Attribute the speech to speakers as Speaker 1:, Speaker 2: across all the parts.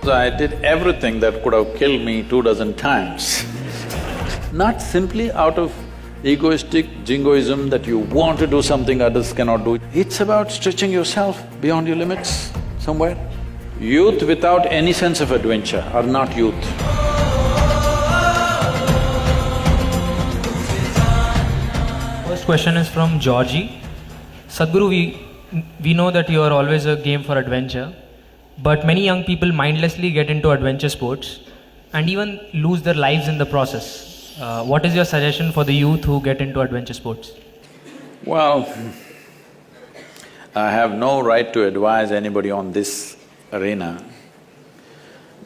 Speaker 1: I did everything that could have killed me 2 dozen times. Not simply out of egoistic jingoism that you want to do something others cannot do. It's about stretching yourself beyond your limits somewhere. Youth without any sense of adventure are not youth.
Speaker 2: First question is from Georgie. Sadhguru, we know that you are always a game for adventure, but many young people mindlessly get into adventure sports and even lose their lives in the process. What is your suggestion for the youth who get into adventure sports?
Speaker 1: Well, I have no right to advise anybody on this arena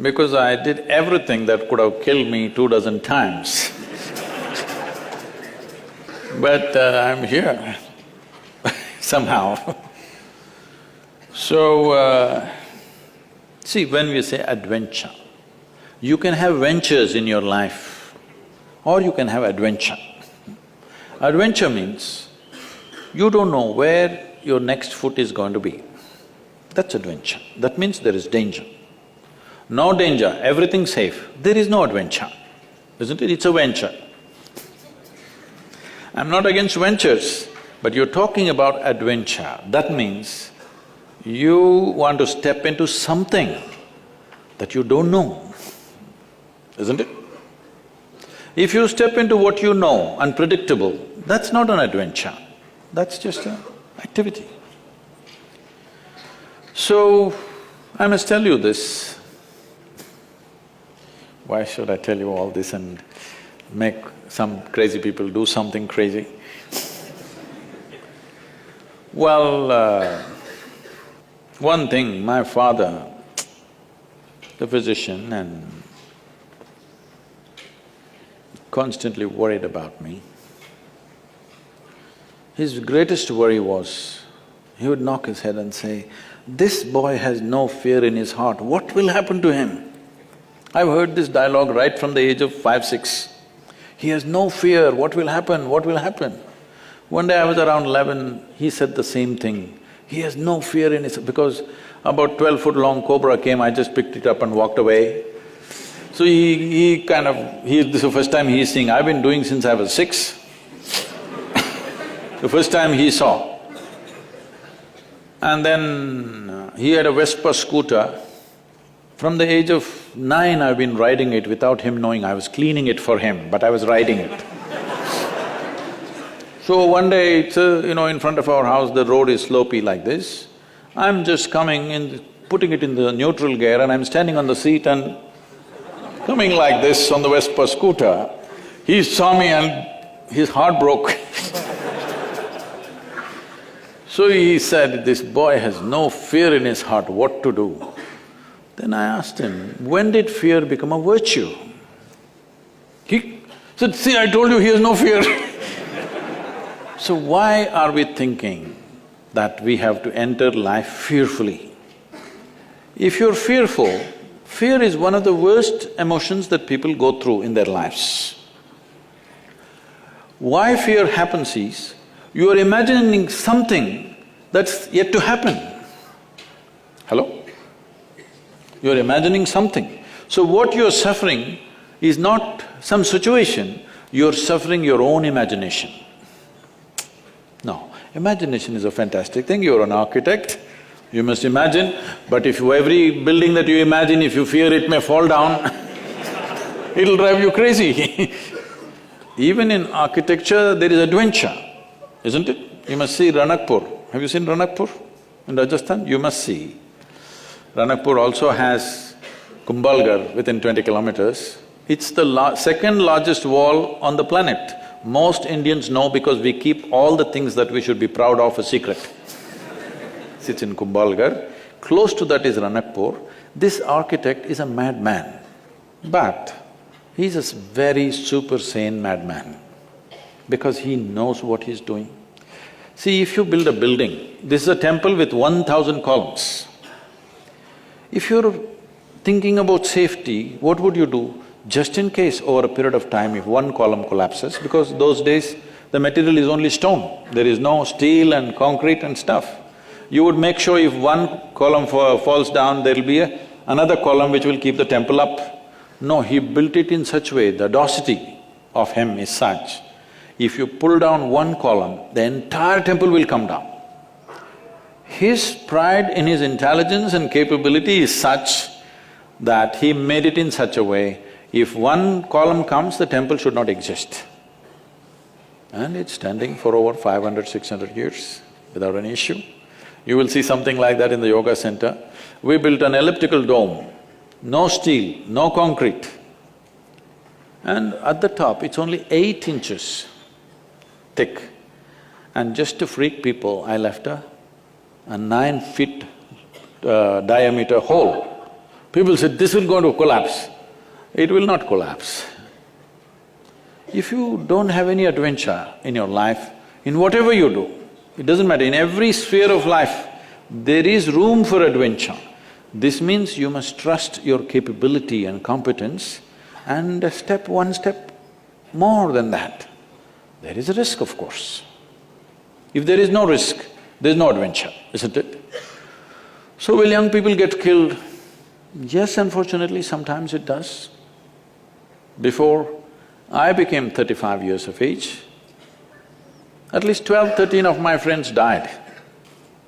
Speaker 1: because I did everything that could have killed me 2 dozen times. But I'm here somehow. So, see, when we say adventure, you can have ventures in your life or you can have adventure. Adventure means you don't know where your next foot is going to be. That's adventure. That means there is danger. No danger, everything safe, there is no adventure, isn't it? It's a venture. I'm not against ventures, but you're talking about adventure. That means you want to step into something that you don't know, isn't it? If you step into what you know, unpredictable, that's not an adventure, that's just an activity. So, I must tell you this. Why should I tell you all this and make some crazy people do something crazy? Well, one thing, my father, the physician, and constantly worried about me. His greatest worry was, he would knock his head and say, "This boy has no fear in his heart, what will happen to him?" I've heard this dialogue right from the age of 5, 6. He has no fear, what will happen, what will happen? One day I was around 11, he said the same thing. He has no fear in his… because about 12-foot long cobra came, I just picked it up and walked away. So he kind of… this is the first time he's seeing, I've been doing since I was 6. The first time he saw. And then he had a Vespa scooter. From the age of 9, I've been riding it without him knowing. I was cleaning it for him, but I was riding it. So one day, it's in front of our house, the road is slopey like this. I'm just coming in, putting it in the neutral gear, and I'm standing on the seat and coming like this on the Vespa scooter. He saw me and his heart broke. So he said, "This boy has no fear in his heart, what to do?" Then I asked him, "When did fear become a virtue?" He said, "See, I told you he has no fear." So why are we thinking that we have to enter life fearfully? If you're fearful, fear is one of the worst emotions that people go through in their lives. Why fear happens is, you are imagining something that's yet to happen. Hello? You're imagining something. So what you're suffering is not some situation, you're suffering your own imagination. No, imagination is a fantastic thing. You're an architect, you must imagine, but if every building that you imagine, if you fear it may fall down, it'll drive you crazy. Even in architecture, there is adventure, isn't it? You must see Ranakpur. Have you seen Ranakpur in Rajasthan? You must see. Ranakpur also has Kumbhalgarh within 20 kilometers. It's the second largest wall on the planet. Most Indians know because we keep all the things that we should be proud of a secret. Sits in Kumbhalgarh. Close to that is Ranakpur. This architect is a madman, but he's a very super sane madman because he knows what he's doing. See, if you build a building, this is a temple with 1,000 columns. If you're thinking about safety, what would you do? Just in case over a period of time, if one column collapses, because those days the material is only stone, there is no steel and concrete and stuff. You would make sure if one column falls down, there'll be a another column which will keep the temple up. No, he built it in such way, the audacity of him is such, if you pull down one column, the entire temple will come down. His pride in his intelligence and capability is such that he made it in such a way, if one column comes, the temple should not exist. And it's standing for over 500, 600 years without any issue. You will see something like that in the yoga center. We built an elliptical dome, no steel, no concrete. And at the top, it's only 8 inches thick. And just to freak people, I left a 9 feet diameter hole. People said, this will going to collapse. It will not collapse. If you don't have any adventure in your life, in whatever you do, it doesn't matter, in every sphere of life, there is room for adventure. This means you must trust your capability and competence and one step more than that. There is a risk, of course. If there is no risk, there is no adventure, isn't it? So will young people get killed? Yes, unfortunately, sometimes it does. Before I became 35 years of age, at least 12, 13 of my friends died.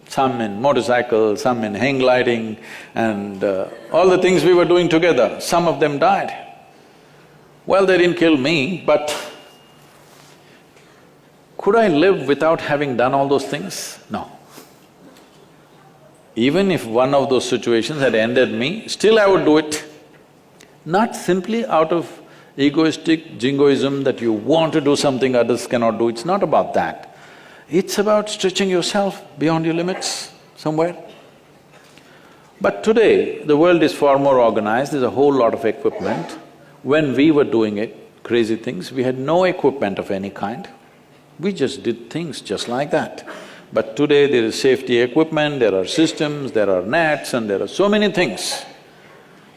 Speaker 1: Some in motorcycle, some in hang gliding and all the things we were doing together, some of them died. Well, they didn't kill me, but could I live without having done all those things? No. Even if one of those situations had ended me, still I would do it. Not simply out of egoistic jingoism that you want to do something others cannot do, it's not about that. It's about stretching yourself beyond your limits somewhere. But today, the world is far more organized, there's a whole lot of equipment. When we were doing it, crazy things, we had no equipment of any kind. We just did things just like that. But today there is safety equipment, there are systems, there are nets and there are so many things.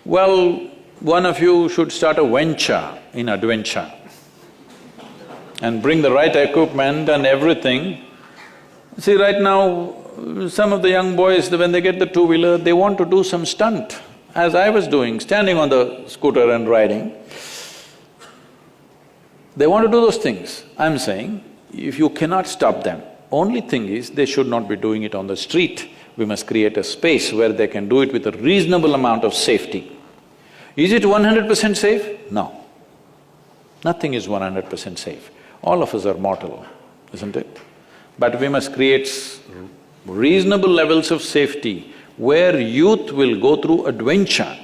Speaker 1: Well, one of you should start a venture in adventure and bring the right equipment and everything. See, right now, some of the young boys, when they get the two-wheeler, they want to do some stunt, as I was doing, standing on the scooter and riding. They want to do those things. I'm saying, if you cannot stop them, only thing is, they should not be doing it on the street. We must create a space where they can do it with a reasonable amount of safety. Is it 100% safe? No. Nothing is 100% safe. All of us are mortal, isn't it? But we must create reasonable levels of safety where youth will go through adventure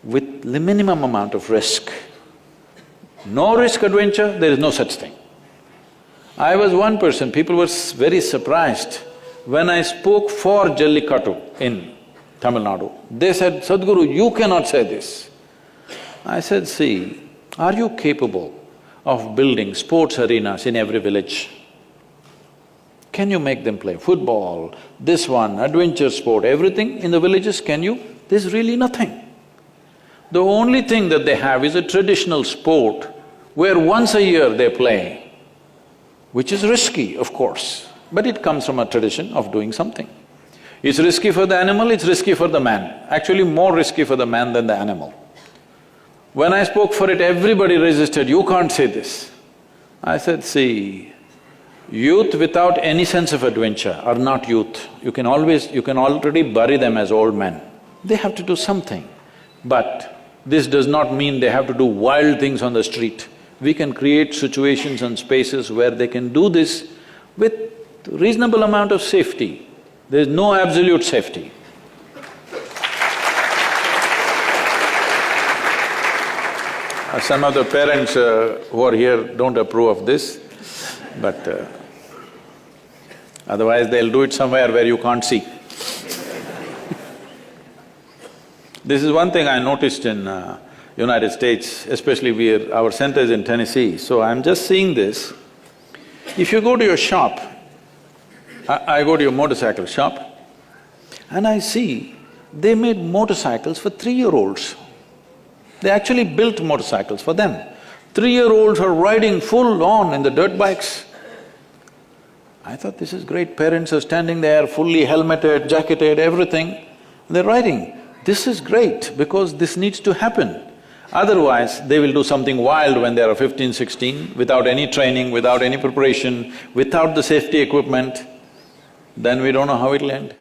Speaker 1: with the minimum amount of risk. No risk adventure, there is no such thing. I was one person, people were very surprised when I spoke for Jallikattu in Tamil Nadu. They said, Sadhguru, you cannot say this. I said, see, are you capable of building sports arenas in every village? Can you make them play football, this one, adventure sport, everything in the villages, can you? There's really nothing. The only thing that they have is a traditional sport where once a year they play, which is risky, of course, but it comes from a tradition of doing something. It's risky for the animal, it's risky for the man, actually more risky for the man than the animal. When I spoke for it, everybody resisted, you can't say this. I said, see, youth without any sense of adventure are not youth. You can already bury them as old men. They have to do something. But this does not mean they have to do wild things on the street. We can create situations and spaces where they can do this with reasonable amount of safety. There is no absolute safety. Some of the parents who are here don't approve of this, but otherwise they'll do it somewhere where you can't see. This is one thing I noticed in United States, especially our center is in Tennessee, so I'm just seeing this. If you go to your shop, I go to your motorcycle shop, and I see they made motorcycles for 3-year-olds. They actually built motorcycles for them. 3-year-olds are riding full on in the dirt bikes. I thought, this is great, parents are standing there fully helmeted, jacketed, everything, they're riding. This is great because this needs to happen. Otherwise, they will do something wild when they are 15, 16, without any training, without any preparation, without the safety equipment, then we don't know how it'll end.